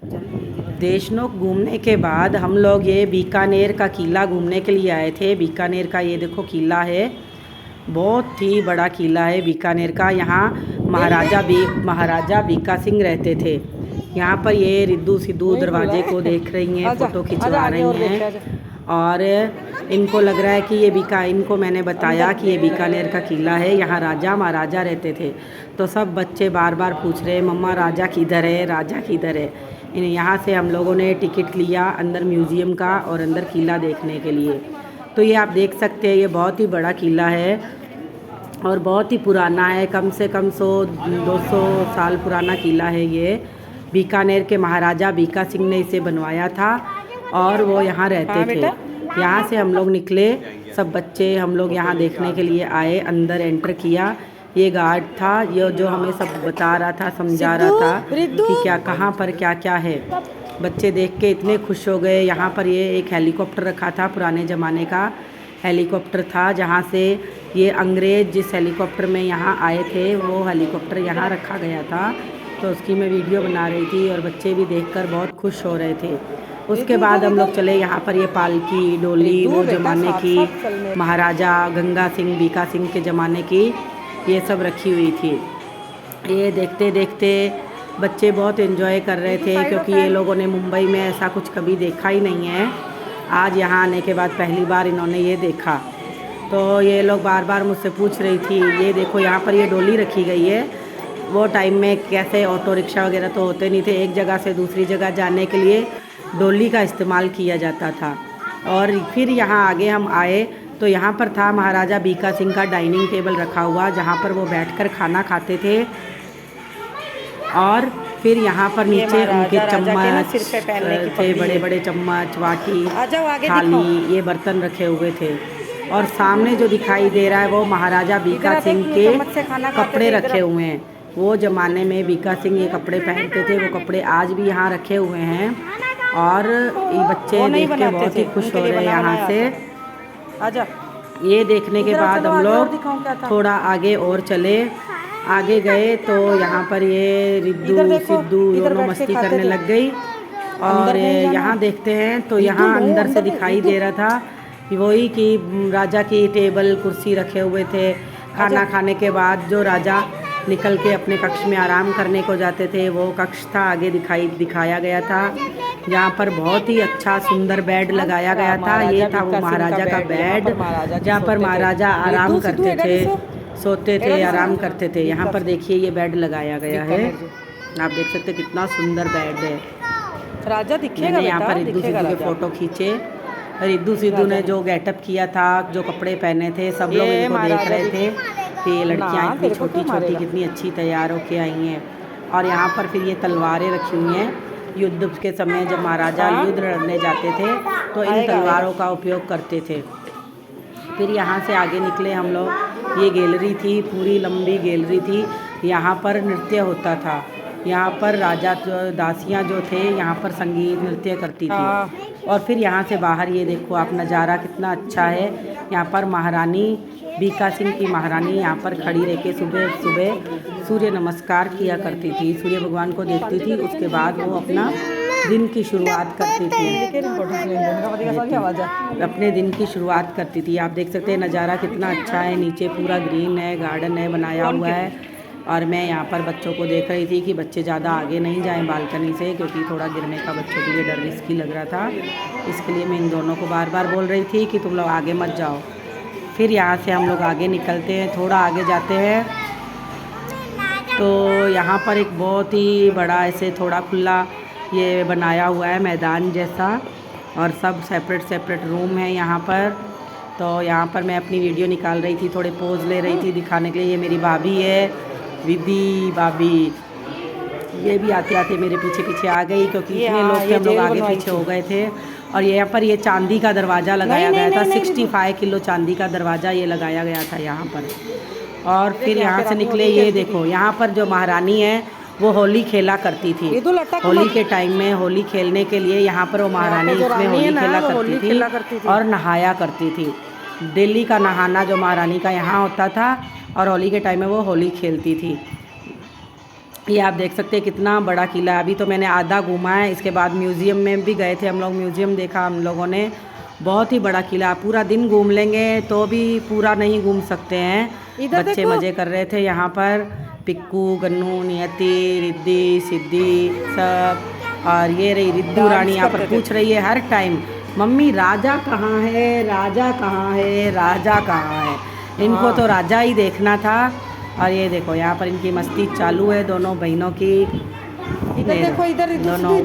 देशनोक घूमने के बाद हम लोग ये बीकानेर का किला घूमने के लिए आए थे। बीकानेर का ये देखो किला है, बहुत ही बड़ा किला है बीकानेर का। यहाँ महाराजा बीका सिंह रहते थे। यहाँ पर ये रिद्धू सिद्धू दरवाजे को देख रही हैं, फ़ोटो खिंचवा रही हैं। और इनको लग रहा है कि इनको मैंने बताया कि ये बीकानेर का किला है, यहाँ राजा महाराजा रहते थे। तो सब बच्चे बार बार पूछ रहे हैं, मम्मा राजा किधर है, राजा किधर है। यहाँ से हम लोगों ने टिकट लिया अंदर म्यूज़ियम का और अंदर किला देखने के लिए। तो ये आप देख सकते हैं, ये बहुत ही बड़ा किला है और बहुत ही पुराना है, कम से कम 100-200 साल पुराना किला है ये। बीकानेर के महाराजा बीका सिंह ने इसे बनवाया था और वो यहाँ रहते थे। यहाँ से हम लोग निकले, सब बच्चे हम लोग यहाँ देखने के लिए आए, अंदर एंटर किया। ये गार्ड था ये जो हमें सब बता रहा था, समझा रहा था कि क्या कहाँ पर क्या क्या है। बच्चे देख के इतने खुश हो गए। यहाँ पर ये एक हेलीकॉप्टर रखा था, पुराने ज़माने का हेलीकॉप्टर था, जहाँ से ये अंग्रेज़ जिस हेलीकॉप्टर में यहाँ आए थे वो हेलीकॉप्टर यहाँ रखा गया था। तो उसकी मैं वीडियो बना रही थी और बच्चे भी देखकर बहुत खुश हो रहे थे। उसके बाद हम लोग चले, यहाँ पर ये पालकी डोली वो ज़माने की, महाराजा गंगा सिंह बीका सिंह के ज़माने की ये सब रखी हुई थी। ये देखते देखते बच्चे बहुत एंजॉय कर रहे थे, क्योंकि ये लोगों ने मुंबई में ऐसा कुछ कभी देखा ही नहीं है। आज यहाँ आने के बाद पहली बार इन्होंने ये देखा। तो ये लोग बार बार मुझसे पूछ रही थी, ये देखो यहाँ पर ये डोली रखी गई है। वो टाइम में कैसे ऑटो रिक्शा वगैरह तो होते नहीं थे, एक जगह से दूसरी जगह जाने के लिए डोली का इस्तेमाल किया जाता था। और फिर यहाँ आगे हम आए तो यहाँ पर था महाराजा बीका सिंह का डाइनिंग टेबल रखा हुआ, जहाँ पर वो बैठकर खाना खाते थे। और फिर यहाँ पर नीचे उनके चम्मच थे, बड़े बड़े चम्मच, वाटी, थाली, ये बर्तन रखे हुए थे। और सामने जो दिखाई दे रहा है वो महाराजा बीका सिंह के कपड़े रखे हुए हैं। वो ज़माने में बीका सिंह ये कपड़े पहनते थे, वो कपड़े आज भी यहाँ रखे हुए हैं। और ये बच्चे देख के बहुत ही खुश हो रहे हैं यहाँ से। ये देखने के बाद हम लोग थोड़ा आगे और चले, आगे गए तो यहाँ पर ये रिद्धू सिद्धू दोनों मस्ती करने लग गई। और यहाँ देखते हैं तो यहाँ अंदर से दिखाई दे रहा था वही कि राजा की टेबल कुर्सी रखे हुए थे। खाना खाने के बाद जो राजा निकल के अपने कक्ष में आराम करने को जाते थे वो कक्ष था, आगे दिखाया गया था, जहाँ पर बहुत ही अच्छा सुंदर बेड लगाया गया था। ये था वो महाराजा का बेड, जहाँ पर महाराजा आराम करते थे, सोते थे, आराम करते थे। यहाँ पर देखिए ये बेड लगाया गया है, आप देख सकते हैं कितना सुंदर बेड है। राजा दिखेगा। मैंने यहाँ पर रिद्धू सिद्धू के फ़ोटो खींचे। रिद्धू सिद्धू ने जो गेटअप किया था, जो कपड़े पहने थे, सब लोग इनको देख रहे थे कि ये लड़कियाँ इतनी छोटी छोटी कितनी अच्छी तैयार होके आई हैं। और यहाँ पर फिर ये तलवारें रखी हुई हैं। युद्ध के समय जब महाराजा युद्ध लड़ने जाते थे तो इन तलवारों का उपयोग करते थे। फिर यहाँ से आगे निकले हम लोग, ये गैलरी थी, पूरी लंबी गैलरी थी। यहाँ पर नृत्य होता था, यहाँ पर राजा दासियाँ जो थे यहाँ पर संगीत नृत्य करती थी। और फिर यहाँ से बाहर ये देखो आप, नज़ारा कितना अच्छा है। यहाँ पर महारानी बीका सिंह की महारानी यहाँ पर खड़ी रह के सुबह सुबह सूर्य नमस्कार किया करती थी, सूर्य भगवान को देखती थी। उसके बाद वो अपना दिन की शुरुआत करती थी, अपने दिन की शुरुआत करती थी। आप देख सकते हैं नज़ारा कितना अच्छा है, नीचे पूरा ग्रीन है, गार्डन है बनाया हुआ है। और मैं यहाँ पर बच्चों को देख रही थी कि बच्चे ज़्यादा आगे नहीं जाएं बालकनी से, क्योंकि थोड़ा गिरने का बच्चों के लिए डर रिस्की लग रहा था। इसके लिए मैं इन दोनों को बार बार बोल रही थी कि तुम लोग आगे मत जाओ। फिर यहाँ से हम लोग आगे निकलते हैं, थोड़ा आगे जाते हैं तो यहाँ पर एक बहुत ही बड़ा ऐसे थोड़ा खुला ये बनाया हुआ है मैदान जैसा, और सब सेपरेट सेपरेट रूम है यहाँ पर। तो यहाँ पर मैं अपनी वीडियो निकाल रही थी, थोड़े पोज ले रही थी दिखाने के लिए। ये मेरी भाभी है, विधि भाभी, ये भी आते आते मेरे पीछे पीछे आ गई, क्योंकि इतने लोग थे, हम लोग आगे पीछे हो गए थे। और यहाँ पर ये चांदी का दरवाज़ा लगाया गया था, 65 किलो चांदी का दरवाज़ा ये लगाया गया था यहाँ पर। और फिर यहाँ से निकले, ये देखो यहाँ पर जो महारानी है वो होली खेला करती थी। होली के टाइम में होली खेलने के लिए यहाँ पर वो महारानी इसमें होली खेला करती थी और नहाया करती थी। दिल्ली का नहाना जो महारानी का यहाँ होता था, और होली के टाइम में वो होली खेलती थी। ये आप देख सकते हैं कितना बड़ा किला है। अभी तो मैंने आधा घूमा है, इसके बाद म्यूज़ियम में भी गए थे हम लोग, म्यूज़ियम देखा हम लोगों ने। बहुत ही बड़ा किला, पूरा दिन घूम लेंगे तो भी पूरा नहीं घूम सकते हैं। इधर बच्चे देखो। मज़े कर रहे थे यहाँ पर, पिक्कू, गन्नू, नियति, रिद्धि, सिद्धि सब। और ये रही रिद्धू रानी यहाँ पर पूछ रही है हर टाइम, मम्मी राजा कहाँ है, राजा कहाँ है, राजा कहाँ है। इनको तो राजा ही देखना था। और ये देखो यहाँ पर इनकी मस्ती चालू है दोनों बहनों की। इधर देखो, इधर दोनों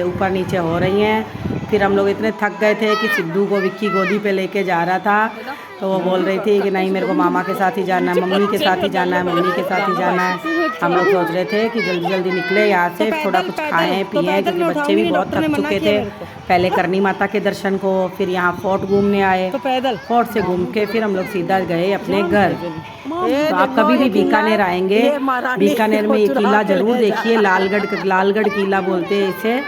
ऊपर नीचे हो रही हैं। फिर हम लोग इतने थक गए थे कि सिद्धू को विक्की गोदी पे लेके जा रहा था, तो वो बोल रही थी कि नहीं मेरे को मामा के साथ ही जाना है, मम्मी के साथ ही जाना है, मम्मी के साथ ही जाना है। हम लोग सोच रहे थे कि जल्दी जल्दी निकले यहाँ से, थोड़ा कुछ खाएं पिएं, क्योंकि बच्चे भी बहुत थक चुके थे। पहले करनी माता के दर्शन को, फिर यहाँ फोर्ट घूमने आए, तो पैदल फोर्ट से घूम के फिर हम लोग सीधा गए अपने घर। तो आप कभी भी बीकानेर आएंगे, बीकानेर में ये किला जरूर देखिए, लालगढ़ किला बोलते हैं इसे।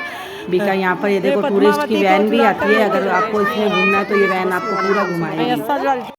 बीका यहाँ पर ये देखो टूरिस्ट की वैन भी आती है, अगर आपको इसमें घूमना है तो ये वैन आपको पूरा घुमाएगी।